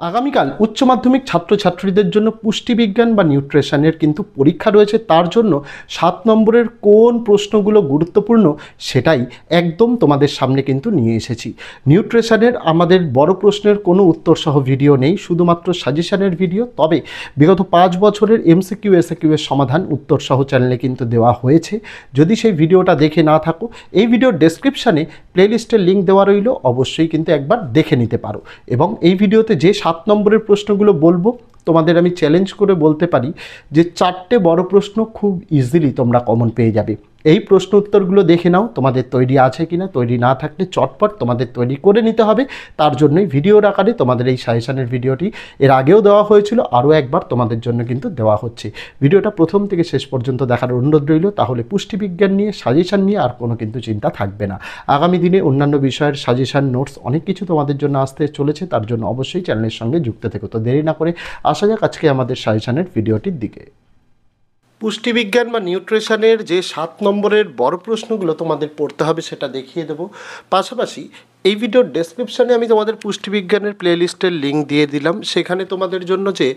আগামীকাল উচ্চ মাধ্যমিক ছাত্রছাত্রীদের জন্য পুষ্টিবিজ্ঞান বা নিউট্রিশনের কিন্তু পরীক্ষা রয়েছে। তার জন্য 7 নম্বরের কোন প্রশ্নগুলো গুরুত্বপূর্ণ সেটাই একদম তোমাদের সামনে কিন্তু নিয়ে এসেছি। নিউট্রিশনের আমাদের বড় প্রশ্নের কোনো উত্তরসহ ভিডিও নেই, শুধুমাত্র সাজেশনের ভিডিও। তবে বিগত 5 বছরের এমসিকিউ এসএকিউ এর সমাধান উত্তরসহ চ্যানেলে কিন্তু দেওয়া হয়েছে। যদি সেই ভিডিওটা দেখে না থাকো, এই ভিডিওর ডেসক্রিপশানে প্লেলিস্টের লিঙ্ক দেওয়া রইল, অবশ্যই কিন্তু একবার দেখে নিতে পারো। এবং এই ভিডিওতে যে 7 নম্বরের প্রশ্নগুলো বলবো, তোমাদের আমি চ্যালেঞ্জ করে বলতে পারি যে 4টে বড় প্রশ্ন খুব ইজিলি তোমরা কমন পেয়ে যাবে। এই প্রশ্ন উত্তরগুলো দেখে নাও তোমাদের তৈরি আছে কিনা, তৈরি না থাকলে চটপট তোমাদের তৈরি করে নিতে হবে। তার জন্যই ভিডিওর আকারে তোমাদের এই সাজেশনের ভিডিওটি এর আগেও দেওয়া হয়েছিল, আরও একবার তোমাদের জন্য কিন্তু দেওয়া হচ্ছে। ভিডিওটা প্রথম থেকে শেষ পর্যন্ত দেখার অনুরোধ রইল, তাহলে পুষ্টিবিজ্ঞান নিয়ে সাজেশন নিয়ে আর কোনো কিন্তু চিন্তা থাকবে না। আগামী দিনে অন্যান্য বিষয়ের সাজেশন নোটস অনেক কিছু তোমাদের জন্য আসতে চলেছে, তার জন্য অবশ্যই চ্যানেলের সঙ্গে যুক্ত থেকো। তো দেরি না করে আসা যাক আজকে আমাদের সাজেশনের ভিডিওটির দিকে। পুষ্টিবিজ্ঞান বা নিউট্রিশনের যে 7 নম্বরের বড় প্রশ্নগুলো তোমাদের পড়তে হবে সেটা দেখিয়ে দেবো। পাশাপাশি এই ভিডিওর ডেসক্রিপশানে আমি তোমাদের পুষ্টিবিজ্ঞানের প্লেলিস্টের লিঙ্ক দিয়ে দিলাম। সেখানে তোমাদের জন্য যে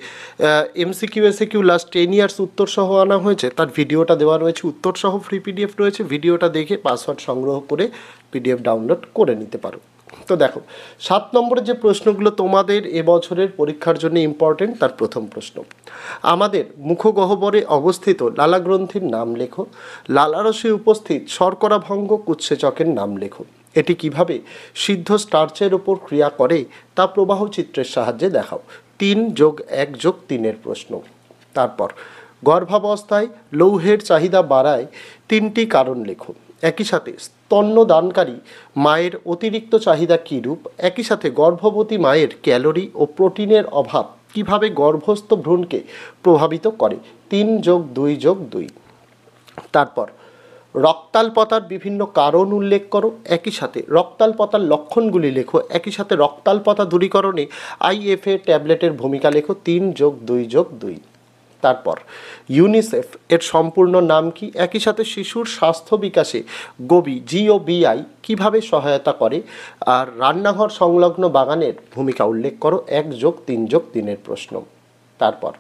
এমসিকিউ এসএকিউ লাস্ট 10 ইয়ার্স উত্তরসহ আনা হয়েছে তার ভিডিওটা দেওয়া রয়েছে, উত্তরসহ ফ্রি পিডিএফ রয়েছে। ভিডিওটা দেখে পাসওয়ার্ড সংগ্রহ করে পিডিএফ ডাউনলোড করে নিতে পারো। তো দেখো, 7 নম্বরের যে প্রশ্নগুলো তোমাদের এবছরের পরীক্ষার জন্য ইম্পর্টেন্ট, তার প্রথম প্রশ্ন, আমাদের মুখগহ্বরে অবস্থিত লালাগ্রন্থির নাম লেখো। লালারসে উপস্থিত শর্করা ভঙ্গ উৎসেচকের নাম লেখো। এটি কিভাবে সিদ্ধ স্টার্চের ওপর ক্রিয়া করে তা প্রবাহ চিত্রের সাহায্যে দেখাও। 3+1+3 প্রশ্ন। তারপর গর্ভাবস্থায় লৌহের চাহিদা বাড়ায় 3টি কারণ লেখো। একই সাথে স্তন্যদানকারী মায়ের অতিরিক্ত চাহিদা কীরূপ। একই সাথে গর্ভবতী মায়ের ক্যালোরি ও প্রোটিনের অভাব কিভাবে গর্ভস্থ ভ্রূণকে প্রভাবিত করে। 3+2+2। তারপর রক্তাল্পতার বিভিন্ন কারণ উল্লেখ করো। একই সাথে রক্তাল্পতার লক্ষণগুলি লেখো। একই সাথে রক্তাল্পতা দূরীকরণে IFA ট্যাবলেটের ভূমিকা লেখো। 3+2+2। তারপর ইউনিসেফ এর সম্পূর্ণ নাম কি। একই সাথে শিশুর স্বাস্থ্য বিকাশে GOBI কীভাবে সহায়তা করে। আর রান্নাঘর সংলগ্ন বাগানের ভূমিকা উল্লেখ করো। 1+3+3 প্রশ্ন। তারপর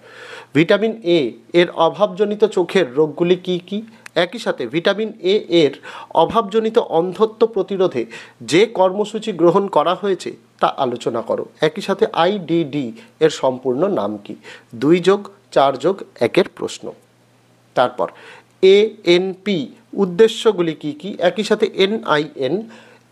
ভিটামিন A এর অভাবজনিত চোখের রোগগুলি কি কি। একই সাথে ভিটামিন A এর অভাবজনিত অন্ধত্ব প্রতিরোধে যে কর্মসূচি গ্রহণ করা হয়েছে তা আলোচনা করো। একই সাথে IDD এর সম্পূর্ণ নাম কি। 2+4+1 প্রশ্ন। তারপর ANP উদ্দেশ্যগুলি কি কি। একই সাথে NIN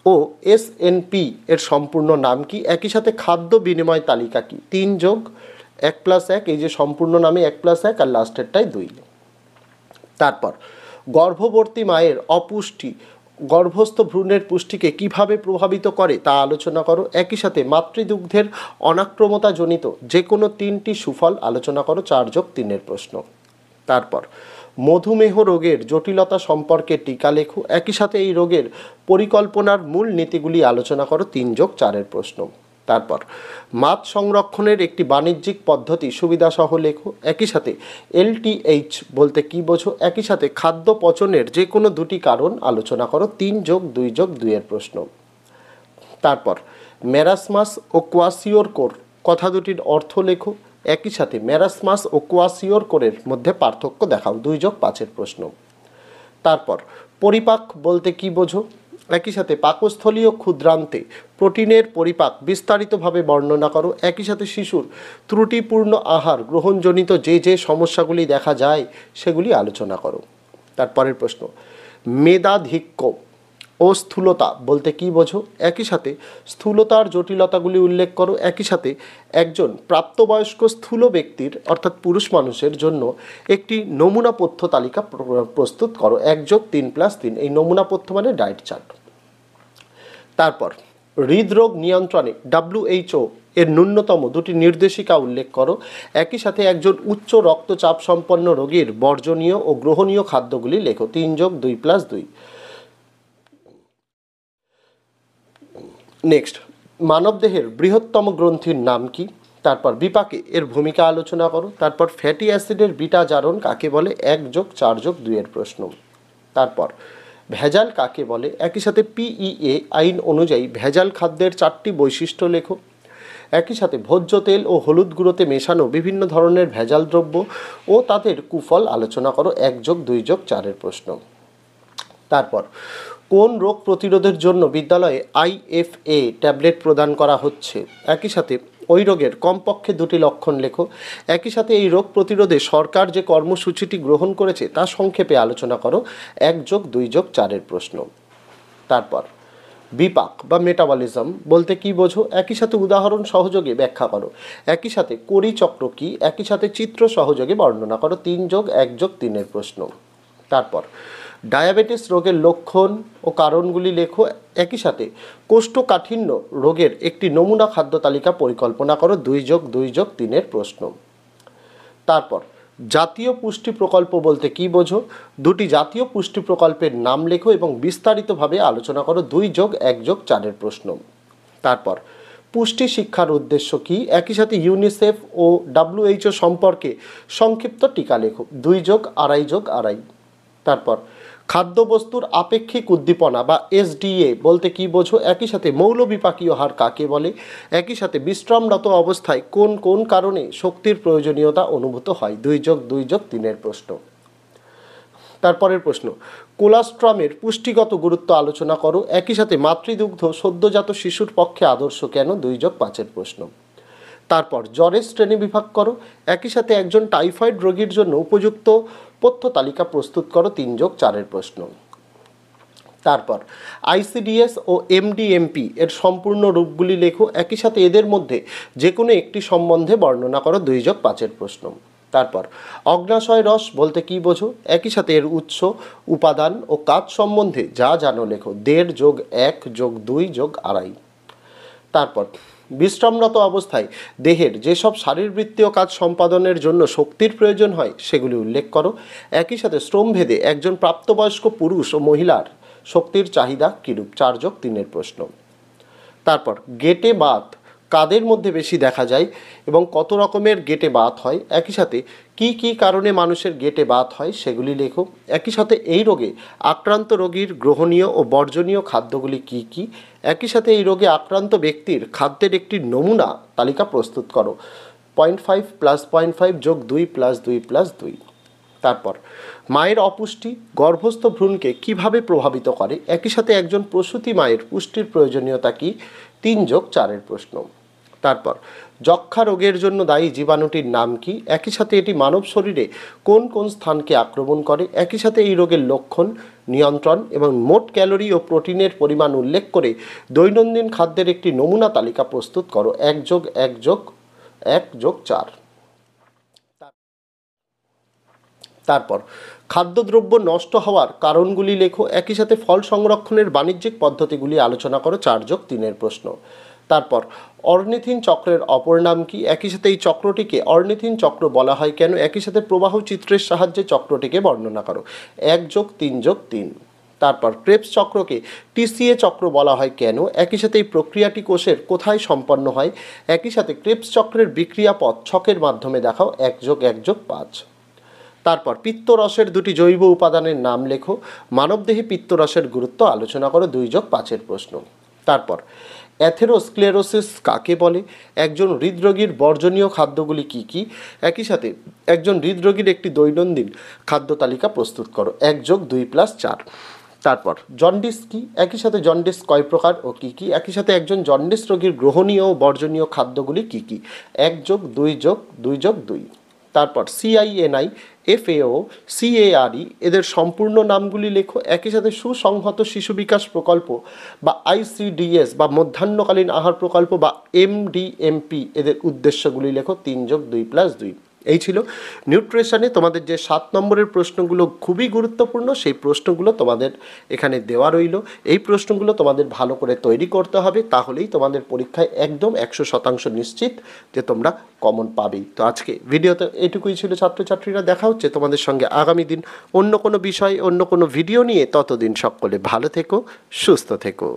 ও SNP এর সম্পূর্ণ নাম কি। একই সাথে খাদ্য বিনিময় তালিকা কি। 3+1+1, এই যে সম্পূর্ণ নামে 1+1 আর লাস্টেরটাই 2। তারপর গর্ভবতী মায়ের অপুষ্টি গর্ভস্থ ভ্রূণের পুষ্টিকে কিভাবে প্রভাবিত করে তা আলোচনা করো। একই সাথে মাতৃদুগ্ধের অনাক্রমতাজনিত যে কোনো 3টি সুফল আলোচনা করো। 4+3 প্রশ্ন। তারপর মধুমেহ রোগের জটিলতা সম্পর্কে টিকা লেখো। একই সাথে এই রোগের পরিকল্পনার মূল নীতিগুলি আলোচনা করো। 3+4 প্রশ্ন। তারপর মাছ সংরক্ষণের একটি বাণিজ্যিক পদ্ধতি সুবিধাসহ লেখো। একই সাথে LTH বলতে কী বোঝো। একই সাথে খাদ্য পচনের যে কোনো 2টি কারণ আলোচনা করো। 3+2+2 প্রশ্ন। তারপর ম্যারাসমাস ও কোয়াসিওরকোর কথা দুটির অর্থ লেখো। একই সাথে ম্যারাসমাস ও কোয়াসিওরকোরের মধ্যে পার্থক্য দেখাও। 2+5 প্রশ্ন। তারপর পরিপাক বলতে কী বোঝো। একই সাথে পাকস্থলীয় ক্ষুদ্রান্তে প্রোটিনের পরিপাক বিস্তারিতভাবে বর্ণনা করো। একই সাথে শিশুর ত্রুটিপূর্ণ আহার গ্রহণজনিত যে যে সমস্যাগুলি দেখা যায় সেগুলি আলোচনা করো। তারপরের প্রশ্ন, মেধাধিক্য ও স্থূলতা বলতে কী বোঝো। একই সাথে স্থূলতার জটিলতাগুলি উল্লেখ করো। একই সাথে একজন প্রাপ্তবয়স্ক স্থূল ব্যক্তির অর্থাৎ পুরুষ মানুষের জন্য একটি নমুনা পথ্য তালিকা প্রস্তুত করো। 1+3+3, এই নমুনা পথ্য মানে ডায়েট চার্ট। তারপর হৃদরোগ নিয়ন্ত্রণে WHO এর ন্যূনতম 2টি নির্দেশিকা উল্লেখ করো। একই সাথে একজন উচ্চ রক্তচাপ সম্পন্ন রোগীর বর্জনীয় ও গ্রহণীয় খাদ্যগুলি লেখো। 3+2+2। নেক্সট, মানবদেহের বৃহত্তম গ্রন্থির নাম কি। তারপর বিপাকে এর ভূমিকা আলোচনা করো। তারপর ফ্যাটি অ্যাসিডের বিটা জারণ কাকে বলে। 1+4+2 প্রশ্ন। তারপর ভেজাল কাকে বলে। একই সাথে PEA আইন অনুযায়ী ভেজাল খাদ্যের 4টি বৈশিষ্ট্য লেখো। একই সাথে ভোজ্য তেল ও হলুদ গুঁড়োতে মেশানো বিভিন্ন ধরনের ভেজাল দ্রব্য ও তাদের কুফল আলোচনা করো 1+2+4 প্রশ্ন। তারপর কোন রোগ প্রতিরোধের জন্য বিদ্যালয়ে IFA ট্যাবলেট প্রদান করা হচ্ছে, একই সাথে ওই রোগের কমপক্ষে 2টি লক্ষণ লেখো। একই সাথে এই রোগ প্রতিরোধে সরকার যে কর্মসূচিটি গ্রহণ করেছে তা সংক্ষেপে আলোচনা করো 1+2+4 প্রশ্ন। তারপর বিপাক বা মেটাবলিজম বলতে কি বোঝো, একই সাথে উদাহরণ সহযোগে ব্যাখ্যা করো। একই সাথে কোরি চক্র কি, একই সাথে চিত্র সহযোগে বর্ণনা করো 3+1+3 প্রশ্ন। তারপর ডায়াবেটিস রোগের লক্ষণ ও কারণগুলি লেখো। একই সাথে কোষ্ঠকাঠিন্য রোগের একটি নমুনা খাদ্য তালিকা পরিকল্পনা করো 2+2+3 প্রশ্ন। তারপর জাতীয় পুষ্টি প্রকল্প বলতে কি বোঝো, 2টি জাতীয় পুষ্টি প্রকল্পের নাম লেখো এবং বিস্তারিতভাবে আলোচনা করো 2+1+4 প্রশ্ন। তারপর পুষ্টি শিক্ষার উদ্দেশ্য কি, একই সাথে ইউনিসেফ ও WHO সম্পর্কে সংক্ষিপ্ত টিকা লেখো 2+2+2। তারপর খাদ্যবস্তুর আপেক্ষিক উদ্দীপনা বা SDA বলতে কি বোঝো, একই সাথে মৌলবিপাকীয় হার কাকে বলে, একই সাথে বিশ্রামরত অবস্থায় কোন কোন কারণে শক্তির প্রয়োজনীয়তা অনুভূত হয় 2+2+3 প্রশ্ন। তারপরের প্রশ্ন কোলাস্ট্রামের পুষ্টিগত গুরুত্ব আলোচনা করো। একই সাথে মাতৃদুগ্ধ সদ্যজাত শিশুর পক্ষে আদর্শ কেন 2+5 প্রশ্ন। তারপর জ্বরের শ্রেণী বিভাগ করো। একই সাথে একজন টাইফয়েড রোগীর জন্য উপযুক্ত পথ্য তালিকা প্রস্তুত করো 3+4 প্রশ্ন। তারপর ICDS ও MDMP এর সম্পূর্ণ রূপগুলি লেখো। একই সাথে এদের মধ্যে যে কোনো একটি সম্বন্ধে বর্ণনা করো 2+5 প্রশ্ন। তারপর অগ্ন্যাশয় রস বলতে কি বোঝো, একই সাথে এর উৎস, উপাদান ও কাজ সম্বন্ধে যা জানো লেখো 1.5+1+2+2। তারপর বিশ্রামরত অবস্থায় দেহের যেসব শারীরবৃত্তীয় কাজ সম্পাদনের জন্য শক্তির প্রয়োজন হয় সেগুলি উল্লেখ করো। একই সাথে শ্রমভেদে একজন প্রাপ্তবয়স্ক পুরুষ ও মহিলার শক্তির চাহিদা কিরূপ 4+3 প্রশ্ন। তারপর গেটে বাত কাদের মধ্যে বেশি দেখা যায় এবং কত রকমের গেটে বাত হয়, একই সাথে কি কি কারণে মানুষের গেটে বাত হয় সেগুলি লেখো। একই সাথে এই রোগে আক্রান্ত রোগীর গ্রহণীয় ও বর্জনীয় খাদ্যগুলি কি কি, একই সাথে এই রোগে আক্রান্ত ব্যক্তির খাদ্যের একটি নমুনা তালিকা প্রস্তুত করো 0.5 + 0.5 + 2 + 2 + 2। তারপর মায়ের অপুষ্টি গর্ভস্থ ভ্রূণকে কিভাবে প্রভাবিত করে, একই সাথে একজন প্রসূতি মায়ের পুষ্টির প্রয়োজনীয়তা কি 3+4 প্রশ্ন। তারপর যক্ষ্মা রোগের জন্য দায়ী জীবাণুটির নাম কি, একই সাথে এটি মানব শরীরে কোন কোন স্থানকে আক্রমণ করে, একই সাথে এই রোগের লক্ষণ, নিয়ন্ত্রণ এবং মোট ক্যালোরি ও প্রোটিনের পরিমাণ উল্লেখ করে দৈনন্দিন খাদ্যের একটি নমুনা তালিকা প্রস্তুত করো 1+1+1+4। তারপর খাদ্যদ্রব্য নষ্ট হওয়ার কারণগুলি লেখো। একই সাথে ফল সংরক্ষণের বাণিজ্যিক পদ্ধতিগুলি আলোচনা করো 4+3 প্রশ্ন। তারপর অর্নিথিন চক্রের অপর নাম কি, একই সাথে এই চক্রটিকে অর্নিথিন চক্র বলা হয় কেন, একই সাথে প্রবাহ চিত্রের সাহায্যে চক্রটিকে বর্ণনা করো 1+3+3। তারপর ক্রেবস চক্রকে TCA চক্র বলা হয় কেন, একই সাথে এই প্রক্রিয়াটি কোষের কোথায় সম্পন্ন হয়, একই সাথে ক্রেবস চক্রের বিক্রিয়াপথ ছকের মাধ্যমে দেখাও 1+1+5। তারপর পিত্তরসের 2টি জৈব উপাদানের নাম লেখো। মানবদেহে পিত্তরসের গুরুত্ব আলোচনা করো 2+5 প্রশ্ন। তারপর অ্যাথেরোস্ক্লেরোসিস কাকে বলে, একজন হৃদরোগীর বর্জনীয় খাদ্যগুলি কি কি, একই সাথে একজন হৃদরোগীর একটি দৈনন্দিন খাদ্য তালিকা প্রস্তুত করো 1+2+4। তারপর জন্ডিস কি, একই সাথে জন্ডিস কয় প্রকার ও কি কি, একই সাথে একজন জন্ডিস রোগীর গ্রহণীয় ও বর্জনীয় খাদ্যগুলি কি কি 1+2+2+2। তারপর CINI, FAO, CARE এদের সম্পূর্ণ নামগুলি লেখো। একই সাথে সুসংহত শিশু বিকাশ প্রকল্প বা ICDS বা মধ্যাহ্নকালীন আহার প্রকল্প বা MDMP এদের উদ্দেশ্যগুলি লেখো 3+2+2। এই ছিল নিউট্রিশনে তোমাদের যে 7 নম্বরের প্রশ্নগুলো খুবই গুরুত্বপূর্ণ, সেই প্রশ্নগুলো তোমাদের এখানে দেওয়া রইল। এই প্রশ্নগুলো তোমাদের ভালো করে তৈরি করতে হবে, তাহলেই তোমাদের পরীক্ষায় একদম 100% নিশ্চিত যে তোমরা কমন পাবেই। তো আজকে ভিডিওতে এটুকুই ছিল ছাত্রছাত্রীরা, দেখা হচ্ছে তোমাদের সঙ্গে আগামী দিন অন্য কোনো বিষয় অন্য কোনো ভিডিও নিয়ে। ততদিন সকলে ভালো থেকো, সুস্থ থেকো।